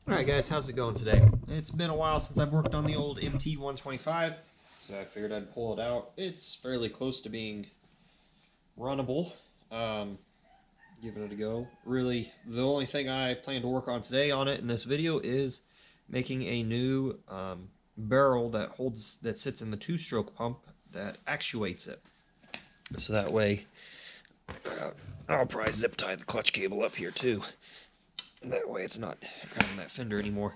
Alright guys, how's it going today? It's been a while since I've worked on the old MT125, so I figured I'd pull it out. It's fairly close to being runnable. Giving it a go. Really, the only thing I plan to work on today on it in this video is making a new barrel that sits in the two-stroke pump that actuates it. So that way, I'll probably zip tie the clutch cable up here too. That way it's not grabbing that fender anymore.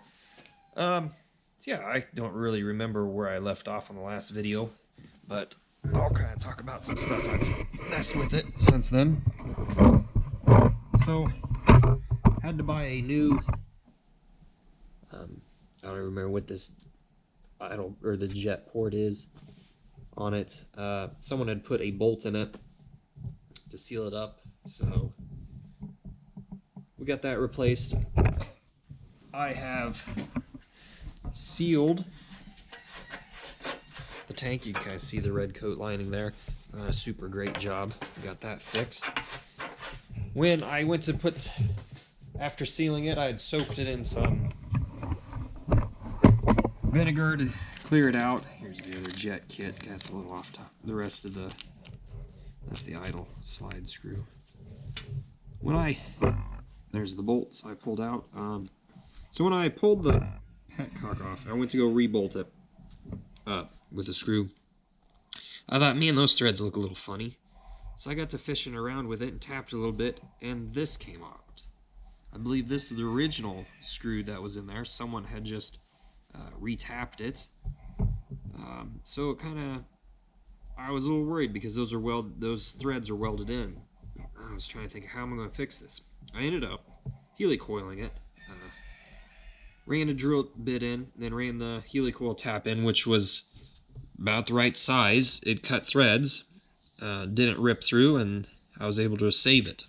So yeah, I don't really remember where I left off on the last video, but I'll kind of talk about some stuff I've messed with it since then. So, had to buy a new, I don't remember what this idle, or the jet port is on it. Someone had put a bolt in it to seal it up, so we got that replaced. I have sealed the tank. You can kind of see the red coat lining there. A super great job. Got that fixed. When I went to put, after sealing it, I had soaked it in some vinegar to clear it out. Here's the other jet kit. That's a little off top. The rest of that's the idle slide screw. There's the bolts I pulled out. So when I pulled the petcock off, I went to go re-bolt it with a screw. I thought, man, those threads look a little funny. So I got to fishing around with it and tapped a little bit, and this came out. I believe this is the original screw that was in there. Someone had just re-tapped it. So it kind of, I was a little worried because those threads are welded in. I was trying to think, how am I going to fix this? I ended up helicoiling it. Ran a drill bit in, then ran the helicoil tap in, which was about the right size. It cut threads, didn't rip through, and I was able to save it.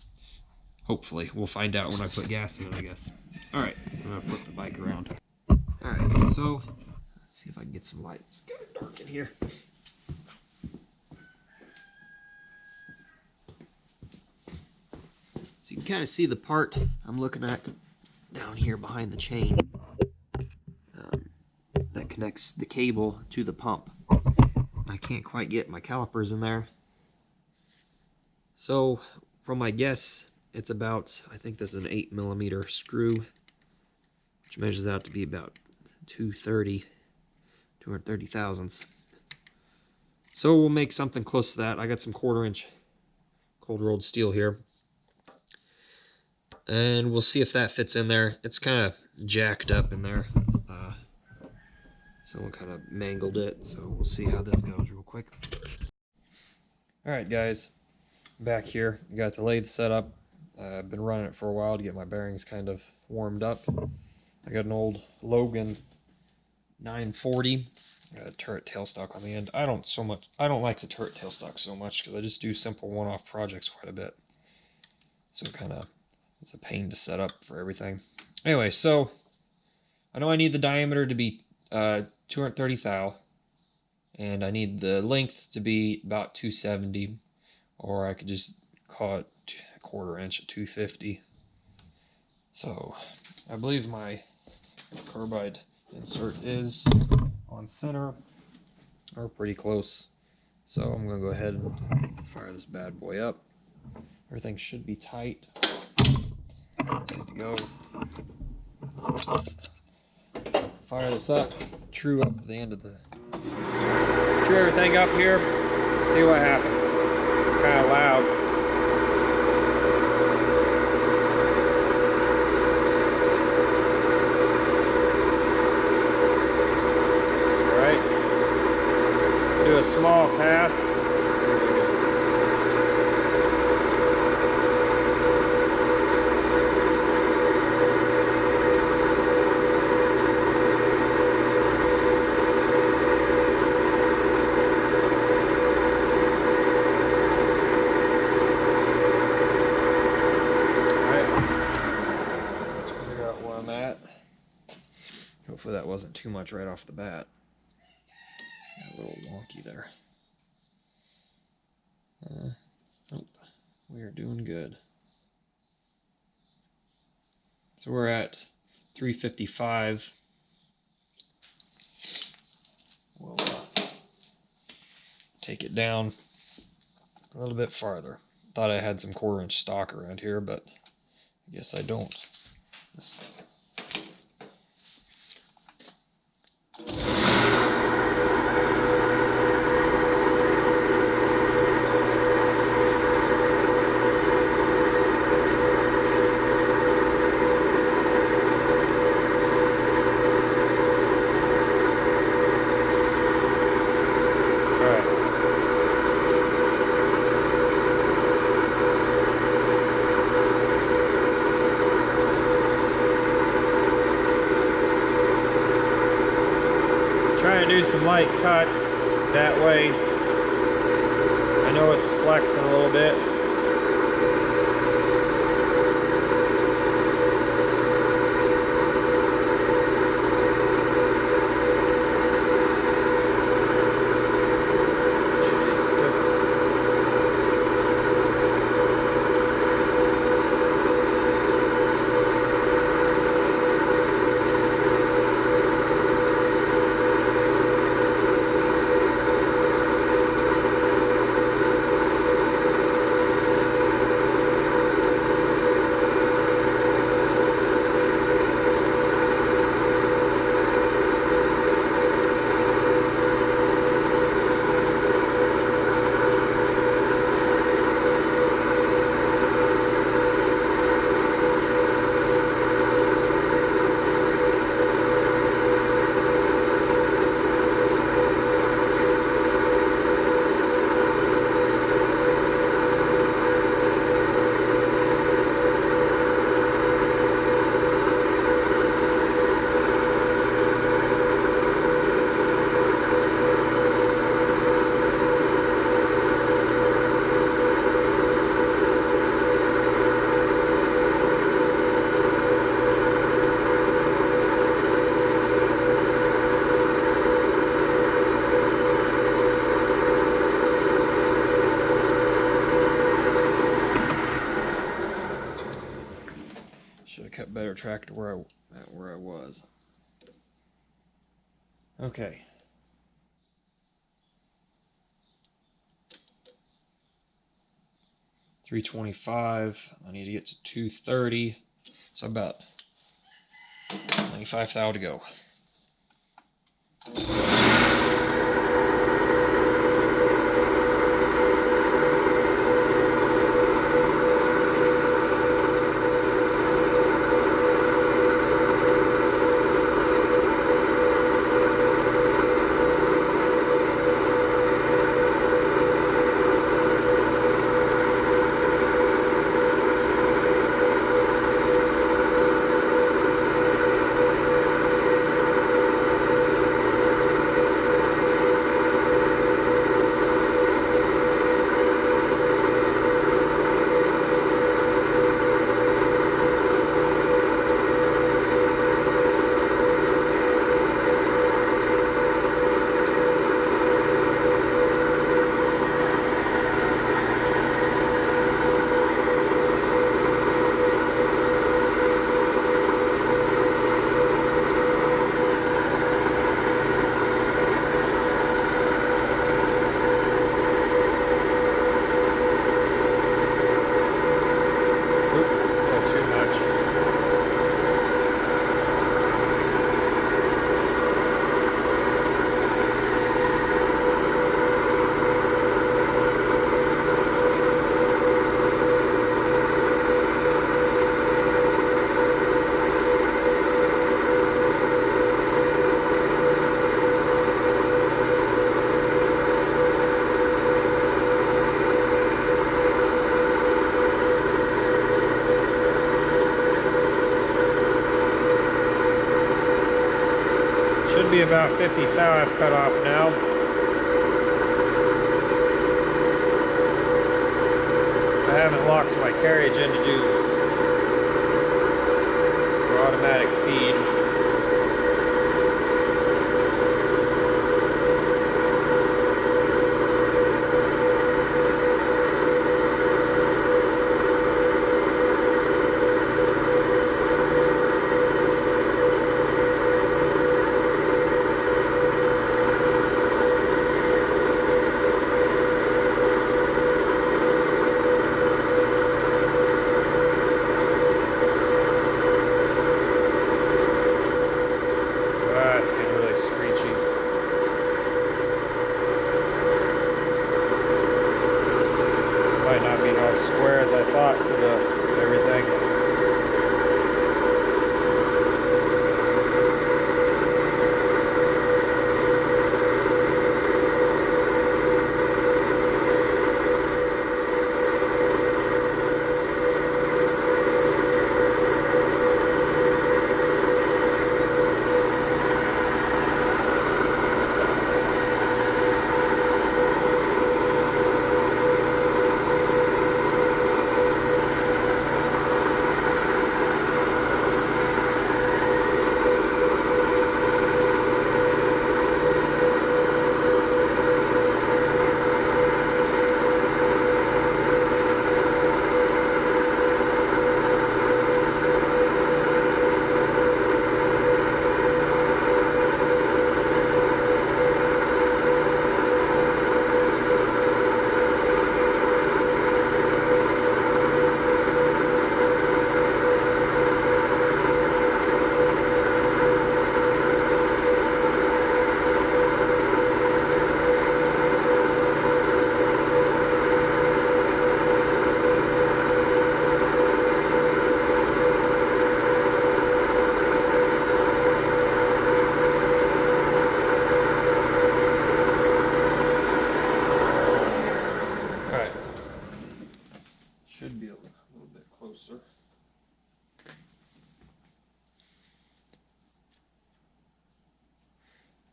Hopefully. We'll find out when I put gas in it, I guess. Alright, I'm going to flip the bike around. Alright, so, let's see if I can get some light. It's kind of dark in here. So you can kind of see the part I'm looking at down here behind the chain that connects the cable to the pump. I can't quite get my calipers in there. So from my guess, it's about, I think this is an 8mm screw, which measures out to be about 230 thousandths. So we'll make something close to that. I got some 1/4-inch cold rolled steel here, and we'll see if that fits in there. It's kind of jacked up in there. Someone kind of mangled it, so we'll see how this goes real quick. Alright guys, back here, got the lathe set up. I've been running it for a while to get my bearings kind of warmed up. I got an old Logan 940 turret tailstock on the end. I don't like the turret tailstock so much because I just do simple one-off projects quite a bit. So it's a pain to set up for everything. Anyway, so I know I need the diameter to be 230 thou, and I need the length to be about 270, or I could just call it 1/4 inch at 250. So I believe my carbide insert is on center, or pretty close. So I'm gonna go ahead and fire this bad boy up. Everything should be tight. Good to go. Fire this up, true up the end of the, true everything up here, see what happens. Kind of loud. Alright, do a small pass. Let's see if we can. Hopefully that wasn't too much right off the bat. Got a little wonky there. Nope. We are doing good. So we're at 355. We'll take it down a little bit farther. Thought I had some 1/4-inch stock around here, but I guess I don't. Trying to do some light cuts, that way I know it's flexing a little bit. Should have kept better track to where I was. Okay. $325. I need to get to $230. So about 25 thou to go. Be about 50 thou I've cut off now. I haven't locked my carriage in to do for automatic feed.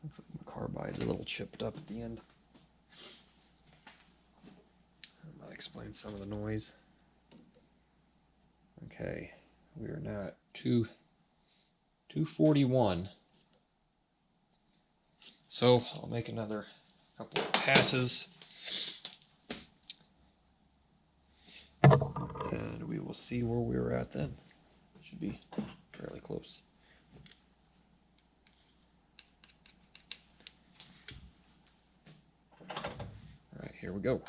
Looks like my carbide's a little chipped up at the end. That might explain some of the noise. Okay, we are now at 241. So I'll make another couple of passes, and we will see where we're at then. Should be fairly close. All right, here we go.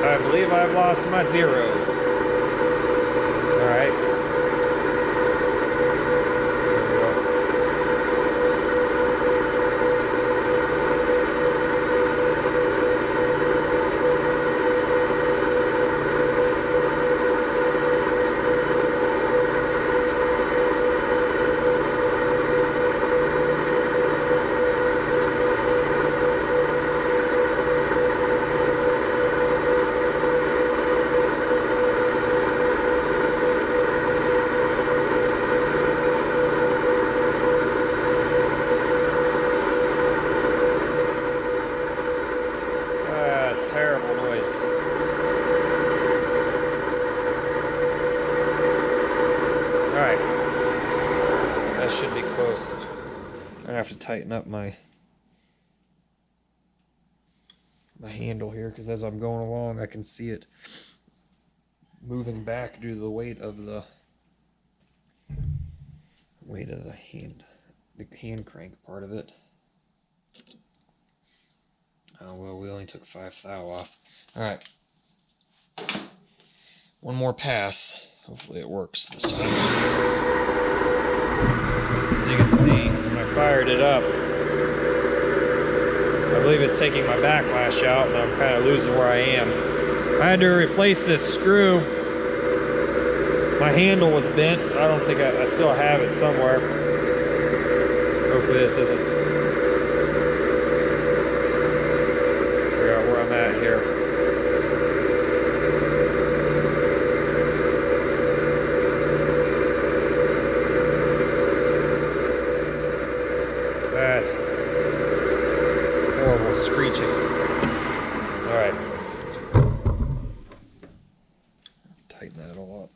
I believe I've lost my zero. All right. Terrible noise. Alright. That should be close. I'm gonna have to tighten up my handle here, because as I'm going along I can see it moving back due to the weight of the hand crank part of it. Oh, well, we only took 5 thou off. Alright. One more pass. Hopefully it works this time. As you can see, when I fired it up, I believe it's taking my backlash out, and I'm kind of losing where I am. I had to replace this screw. My handle was bent. I don't think I still have it somewhere. Hopefully this isn't where I'm at here. That's horrible screeching. Alright. Tighten that all up.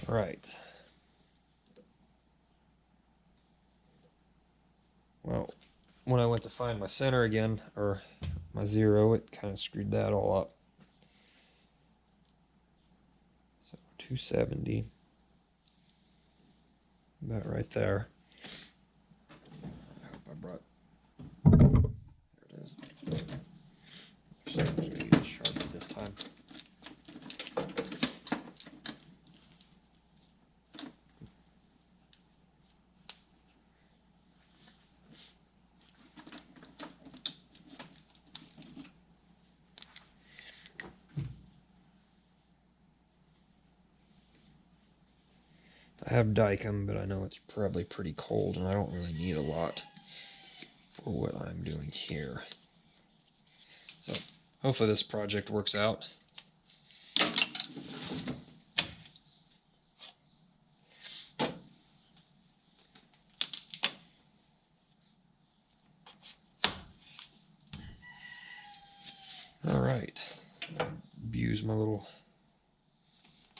Alright. Well, when I went to find my center again, or my zero, it kind of screwed that all up. So 270, about right there. I hope I brought, there it is. I'm just going to use a Sharpie this time. I have Dicam, but I know it's probably pretty cold, and I don't really need a lot for what I'm doing here. So, hopefully this project works out. Alright, abuse my little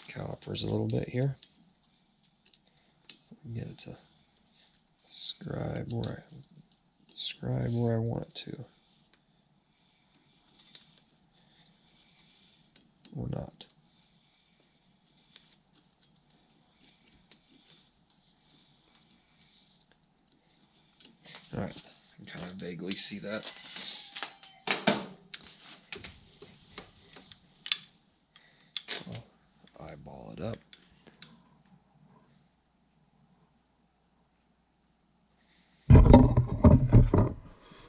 calipers a little bit here. Get it to scribe where I want it to, or not. All right, I can kind of vaguely see that. I'll eyeball it up.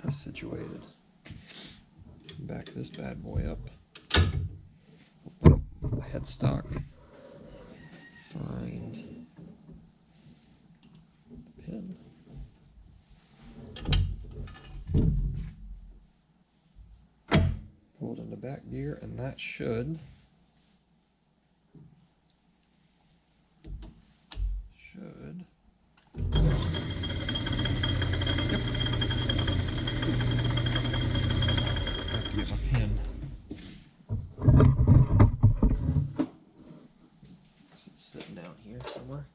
That's situated. back this bad boy up. Open up headstock. Find the pin. Pull it into back gear, and that should Yep. Have to get my pin. It's sitting down here somewhere.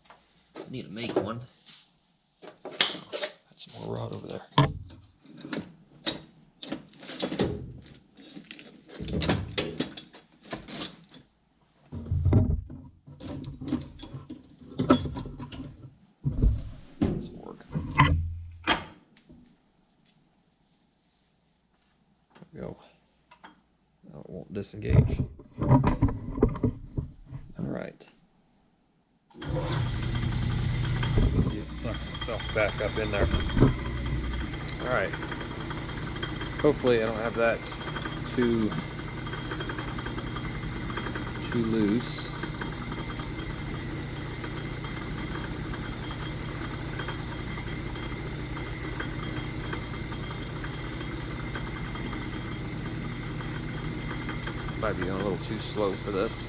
I need to make one. Oh, got some more rod over there. Go. Now it won't disengage. Alright. See, it sucks itself back up in there. Alright. Hopefully I don't have that too loose. Might be going a little too slow for this.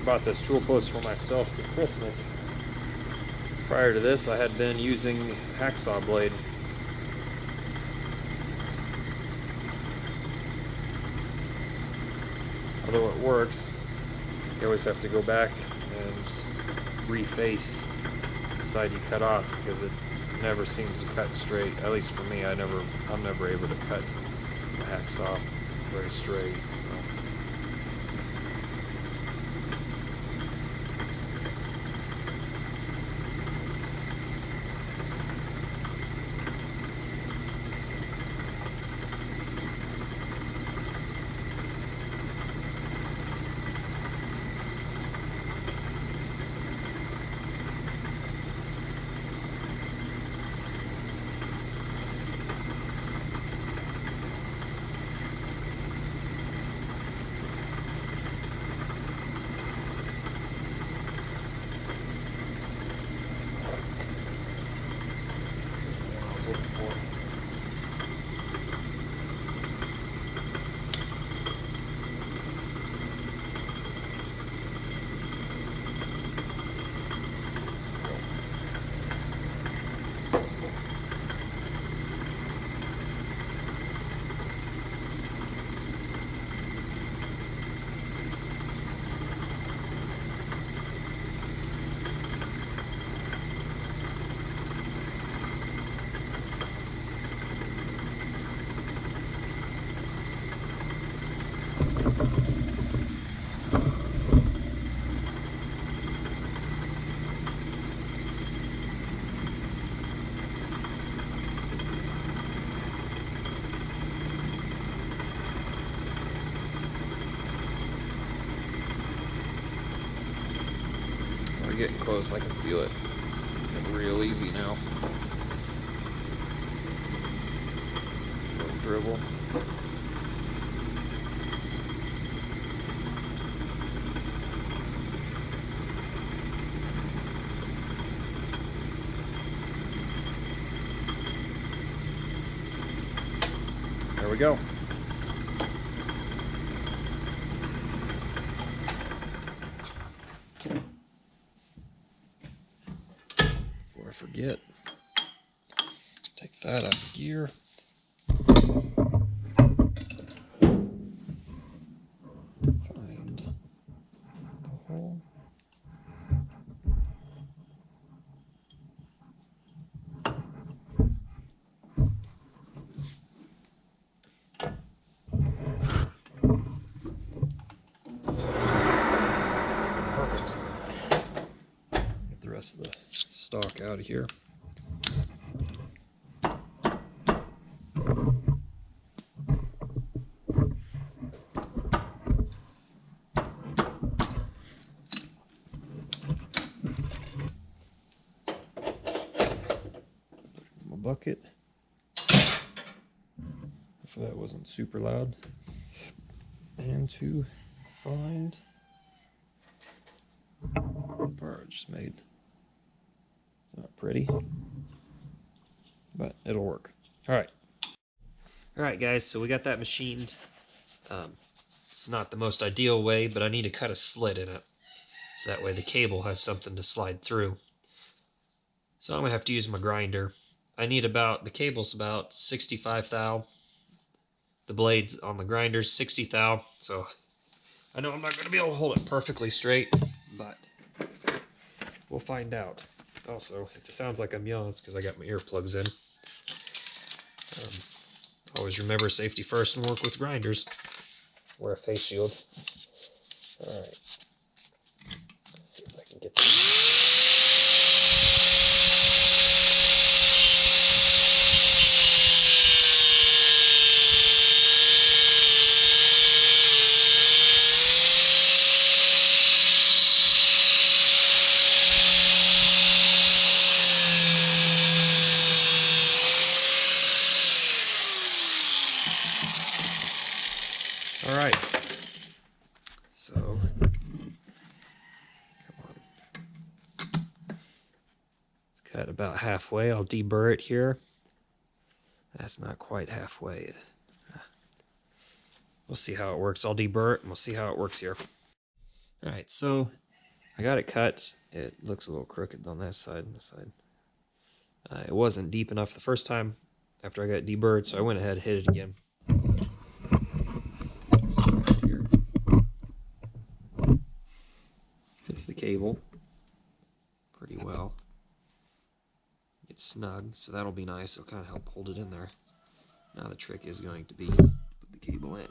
Bought this tool post for myself for Christmas. Prior to this, I had been using hacksaw blade. Although it works, you always have to go back and reface the side you cut off because it never seems to cut straight. At least for me, I'm never able to cut the hacksaw very straight. So. Getting close, I can feel it. Getting real easy now. Little dribble. There we go. Before I forget, take that out of gear. Find the hole. rest of the stock out of here. Bucket. Hopefully that wasn't super loud. And to find the part I just made. It's not pretty, but it'll work. Alright, guys, so we got that machined. It's not the most ideal way, but I need to cut a slit in it, so that way the cable has something to slide through. So I'm going to have to use my grinder. I need the cable's about 65 thou. The blades on the grinder's 60 thou, so I know I'm not going to be able to hold it perfectly straight, but we'll find out. Also, if it sounds like I'm yelling, it's because I got my earplugs in. Always remember safety first and work with grinders. Wear a face shield. Alright. Let's see if I can get this. Alright, so, come on, it's cut about halfway. I'll deburr it here. That's not quite halfway. We'll see how it works. I'll deburr it and we'll see how it works here. Alright, so I got it cut. It looks a little crooked on that side and this side. It wasn't deep enough the first time after I got it deburred, so I went ahead and hit it again. Fits the cable pretty well. It's snug, so that'll be nice. It'll kind of help hold it in there. Now the trick is going to be to put the cable in.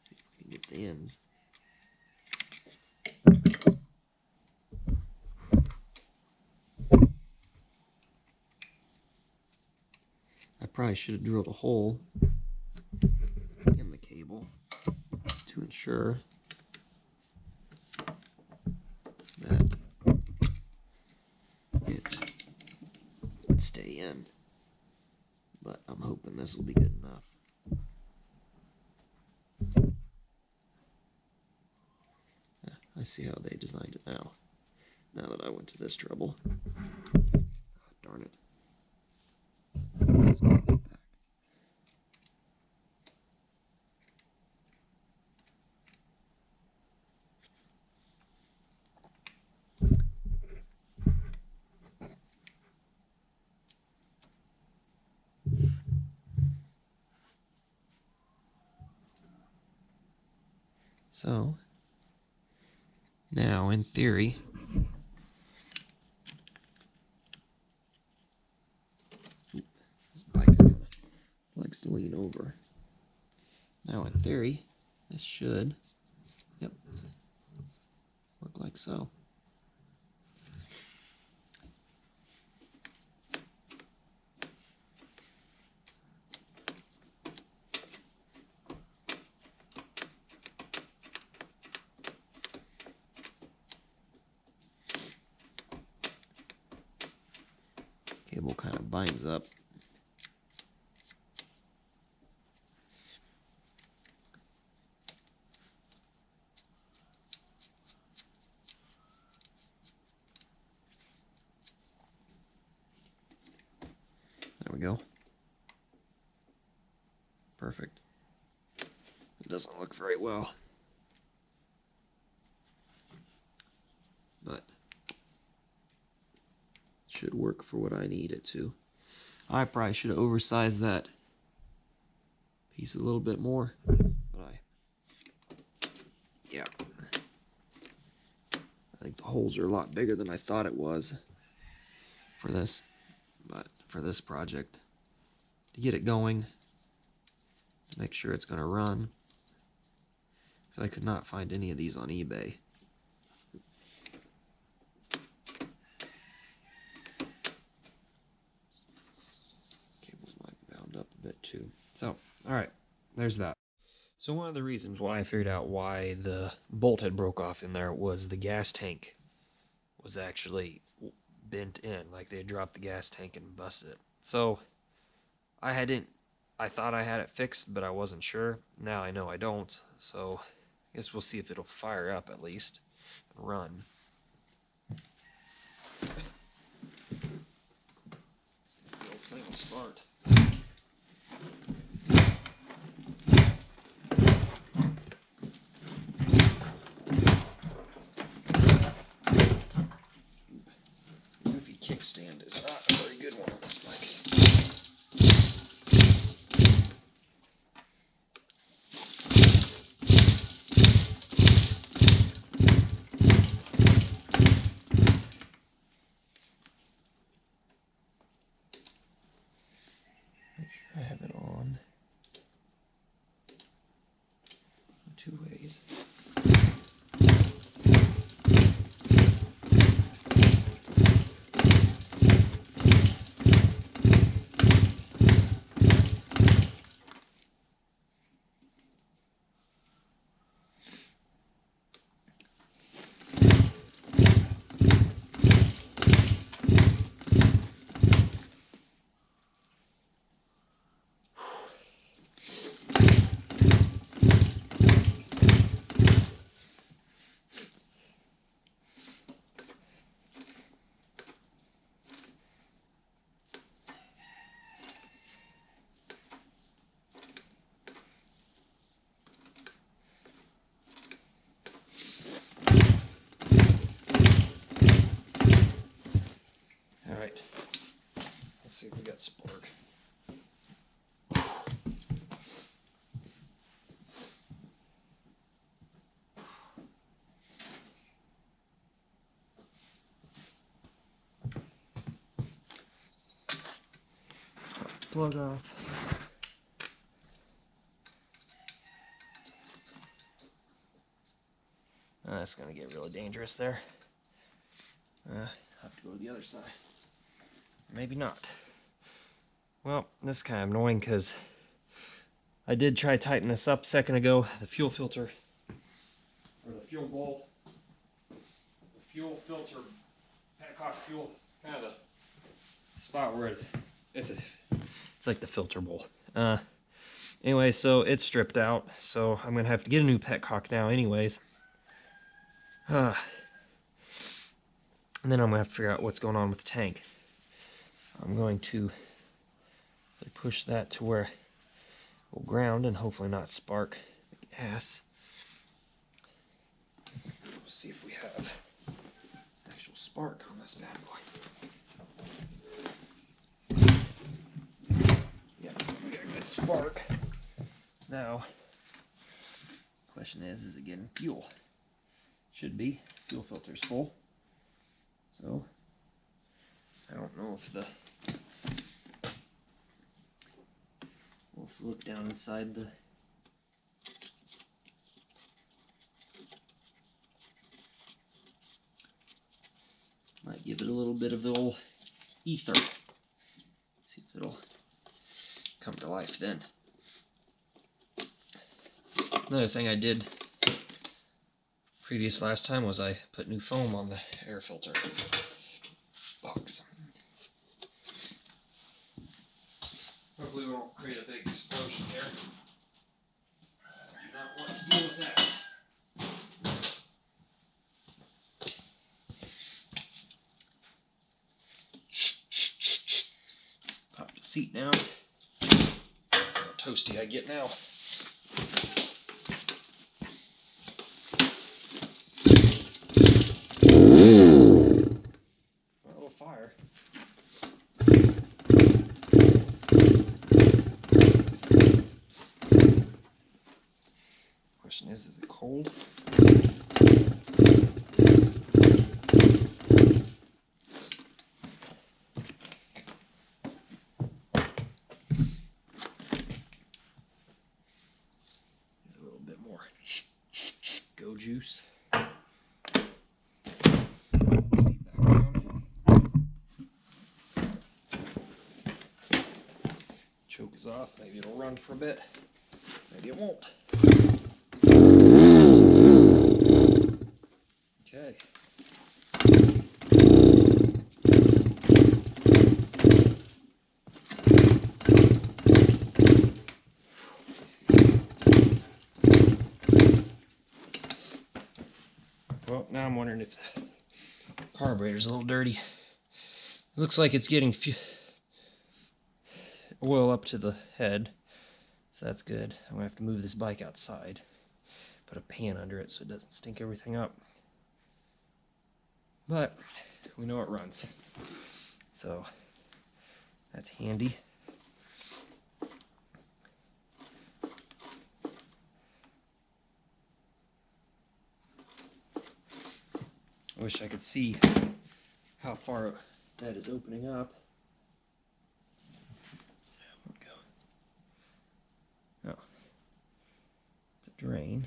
See if we can get the ends. I probably should have drilled a hole in the cable to ensure that it would stay in, but I'm hoping this will be good enough. Yeah, I see how they designed it now that I went to this trouble. Oh, darn it. So, now in theory, this bike is kind of likes to lean over. Now in theory, this should, yep, work like so. Cable kind of binds up. There we go. Perfect. It doesn't look very well, but should work for what I need it to. I probably should have oversized that piece a little bit more, but yeah. I think the holes are a lot bigger than I thought it was. for this, but for this project, to get it going, make sure it's going to run. So I could not find any of these on eBay. Cable might bound up a bit too. So, alright, there's that. So one of the reasons why I figured out why the bolt had broke off in there was the gas tank was actually bent in, like they had dropped the gas tank and busted it. So I thought I had it fixed, but I wasn't sure. Now I know I don't, so I guess we'll see if it'll fire up at least and run. See if the old thing will start. Goofy kickstand is not a very good one on this bike. Make sure I have it on 2 ways. Alright, let's see if we got spark. Plug off. That's going to get really dangerous there. I'll have to go to the other side. Maybe not. Well, this is kind of annoying because I did try to tighten this up a second ago. The fuel filter, or the fuel bowl, the fuel filter, petcock fuel, kind of the spot where it's like the filter bowl. Anyway, so it's stripped out, so I'm going to have to get a new petcock now anyways. And then I'm going to have to figure out what's going on with the tank. I'm going to push that to where it will ground and hopefully not spark the gas. We'll see if we have actual spark on this bad boy. Yeah, we got a good spark. So now, the question is it getting fuel? Should be. Fuel filter's full. So, I don't know if the... We'll also look down inside the... Might give it a little bit of the old ether. See if it'll come to life then. Another thing I did last time was I put new foam on the air filter box. Hopefully we won't create a big explosion here. I do not want to deal with that. Pop the seat down. See how toasty I get now. A little fire. Question is it cold? choke is off. Maybe it'll run for a bit. Maybe it won't. Okay. Well, now I'm wondering if the carburetor's a little dirty. It looks like it's getting oil up to the head, so that's good. I'm gonna have to move this bike outside, put a pan under it so it doesn't stink everything up. But we know it runs, so that's handy. I wish I could see how far that is opening up. Oh, it's a drain.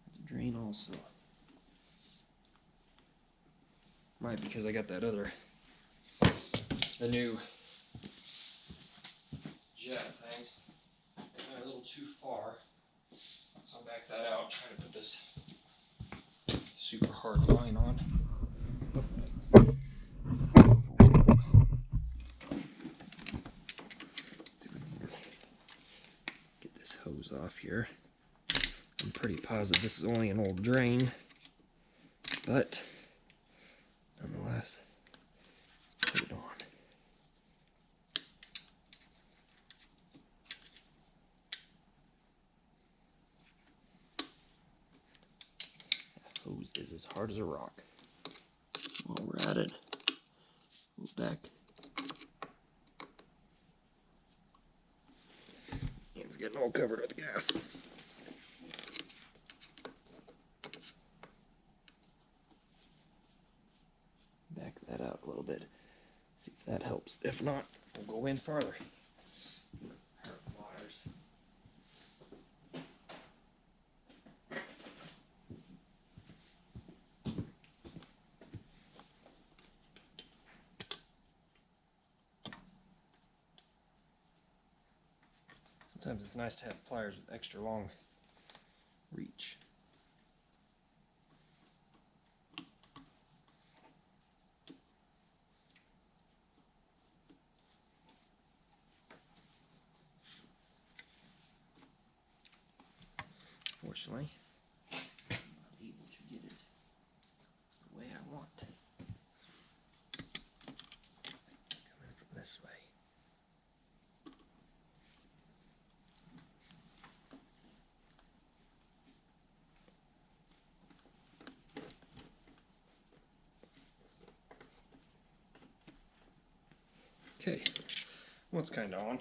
It's a drain also. Might be because I got that other, the new jet thing. It went a little too far, so I'll back that out. Try to put this super hard line on. Get this hose off here. I'm pretty positive this is only an old drain, but nonetheless, put it on. That hose is as hard as a rock. While we're at it, move back. It's getting all covered with gas. Back that out a little bit. See if that helps. If not, we'll go in farther. Wires. Sometimes it's nice to have pliers with extra long reach. Fortunately, I'm not able to get it the way I want. Coming from this way. Okay, well, it's kind of on.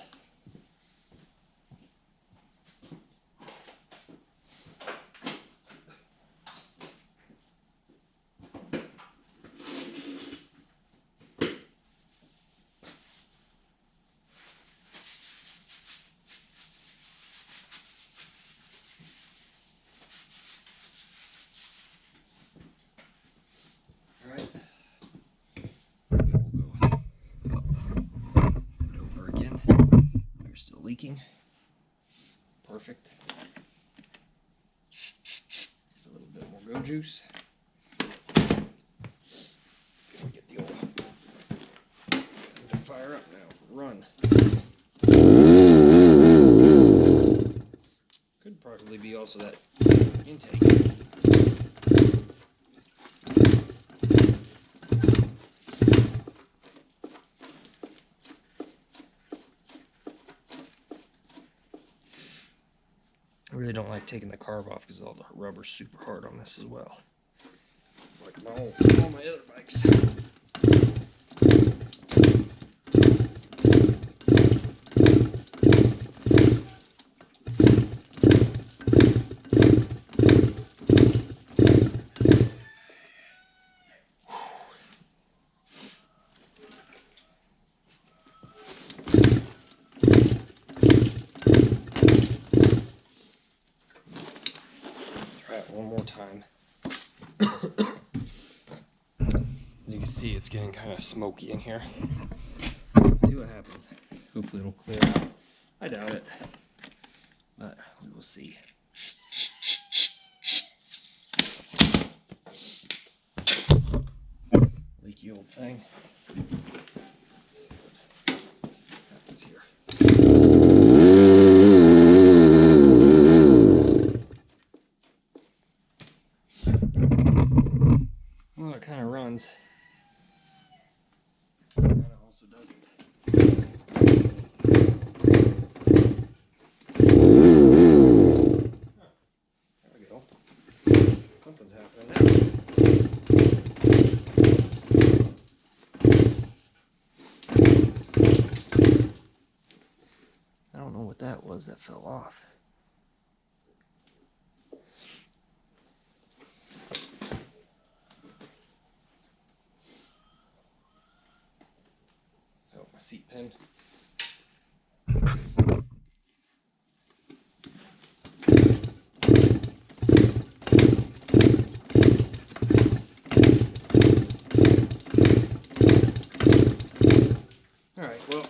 Leaking. Perfect. A little bit more go juice. Let's go get the oil. Time to fire up now. Run. Could probably be also that intake. I really don't like taking the carb off because all the rubber's super hard on this as well. Like all my other bikes. One more time. As you can see, it's getting kind of smoky in here. Let's see what happens. Hopefully it'll clear out. I doubt it, but we will see. Leaky old thing. Let's see what happens here. Well, it kind of runs. It kind of also doesn't. There we go. Something's happening now. I don't know what that was that fell off. Oh, my seat pin. Alright, well,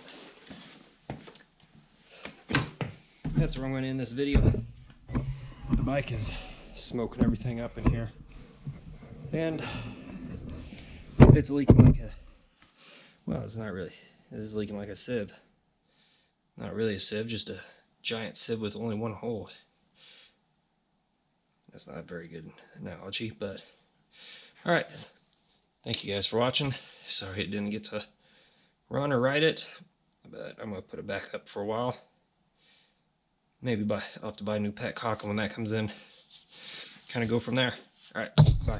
that's where I'm going to end this video. The bike is smoking everything up in here. And it's leaking like a, well, it's not really. It is leaking like a sieve. Not really a sieve, just a giant sieve with only one hole. That's not a very good analogy, but alright. Thank you guys for watching. Sorry it didn't get to run or ride it, but I'm going to put it back up for a while. Maybe I'll have to buy a new pet cockle when that comes in. Kind of go from there. Alright, bye.